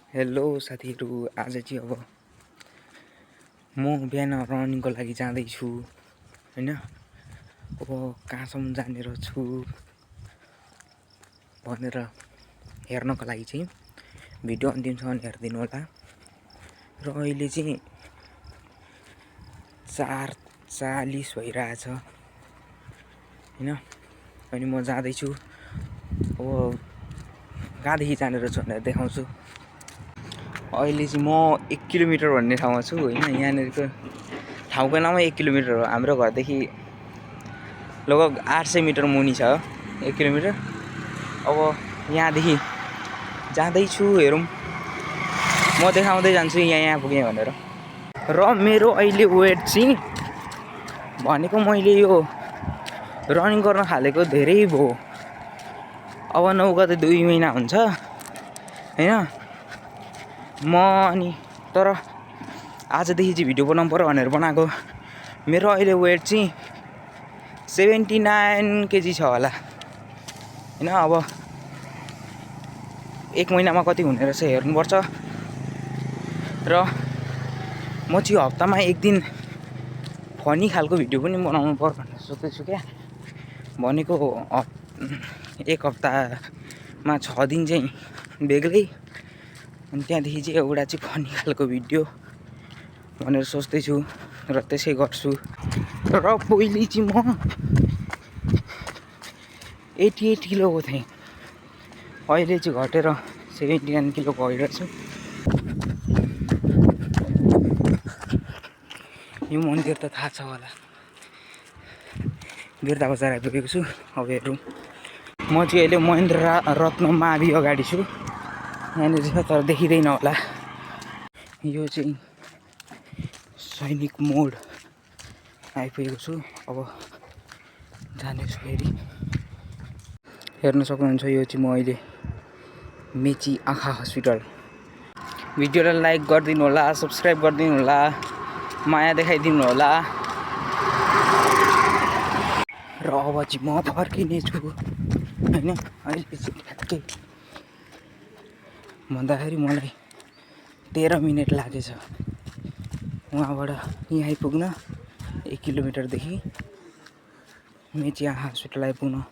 Hello साथीहरु, आज चाहिँ अब म बिहान रनिङको लागि जाँदैछु हैन। अब कहाँसम्म जाने छु भनेर हेर्नको लागि चाहिँ भिडियो अन्तिमसम्म हेरिदिनु होला। र अहिले चाहिँ 4:40 भइरहेछ हैन। अनि म जाँदैछु। अब कहाँदेखि जाने रहेछु भनेर देखाउँछु। अहिले चाहिँ म 1 किलोमिटर भन्ने ठाउँमा छु हैन। यहाँनिरको ठाउँको नामै 1 किलोमिटर हो। हाम्रो घरदेखि लगभग 800 मिटर मुनि छ 1 किलोमिटर। अब यहाँदेखि जाँदैछु, हेरौँ म देखाउँदै जान्छु यहाँ पुगेँ भनेर। र मेरो अहिले वेट चाहिँ भनेको मैले यो रनिङ गर्न थालेको धेरै भयो। अब 9 गते 2 महिना हुन्छ हैन। अनि तर आजदेखि चाहिँ भिडियो बनाउनु पर्यो भनेर बनाएको। मेरो अहिले वेट चाहिँ 79 केजी छ होला हैन। अब 1 महिनामा कति हुने रहेछ हेर्नुपर्छ। र म चाहिँ हप्तामा एक दिन फनी खालको भिडियो पनि बनाउनु पर्यो भनेर सोच्दैछु क्या। भनेको 1 हप्तामा 6 दिन चाहिँ बेग्लै, अनि त्यहाँदेखि चाहिँ एउटा चाहिँ फनी खालको भिडियो भनेर सोच्दैछु र त्यसै गर्छु। र पहिले चाहिँ म 88 किलोको थिएँ, अहिले चाहिँ घटेर 79 किलो भइरहेछु। यो मन्दिर त थाहा छ होला, बिर्ता बजार आइपुगेको छु। अब हेरौँ, म चाहिँ अहिले महेन्द्र रत्न मावि अगाडि छु। यहाँनिर छ तर देखिँदैन होला। यो चाहिँ सैनिक मोड आइपुगेको छु। अब जानेछु फेरि। हेर्न सक्नुहुन्छ यो चाहिँ म अहिले मेची आँखा हस्पिटल। भिडियोलाई लाइक गरिदिनु होला, सब्स्क्राइब गरिदिनु होला, माया देखाइदिनु होला। र अब चाहिँ म फर्किनेछु हैन। अहिले चाहिँ ठ्याक्कै भन्दाखेरि मलाई 13 मिनेट लागेछ वहाँबाट यहाँ आइपुग्न। 1 किलोमिटरदेखि मेची आँखा हस्पिटल आइपुग्न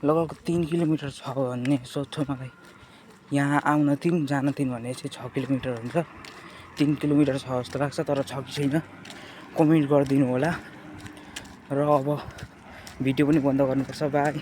लगभग 3 किलोमिटर छ भन्ने सोच छ मलाई। यहाँ आउन 3 जान 3 भने चाहिँ 6 किलोमिटर हुन्छ। 3 किलोमिटर छ जस्तो लाग्छ, तर छ कि छैन कमेन्ट गरिदिनु होला। र अब भिडियो पनि बन्द गर्नुपर्छ। बाई।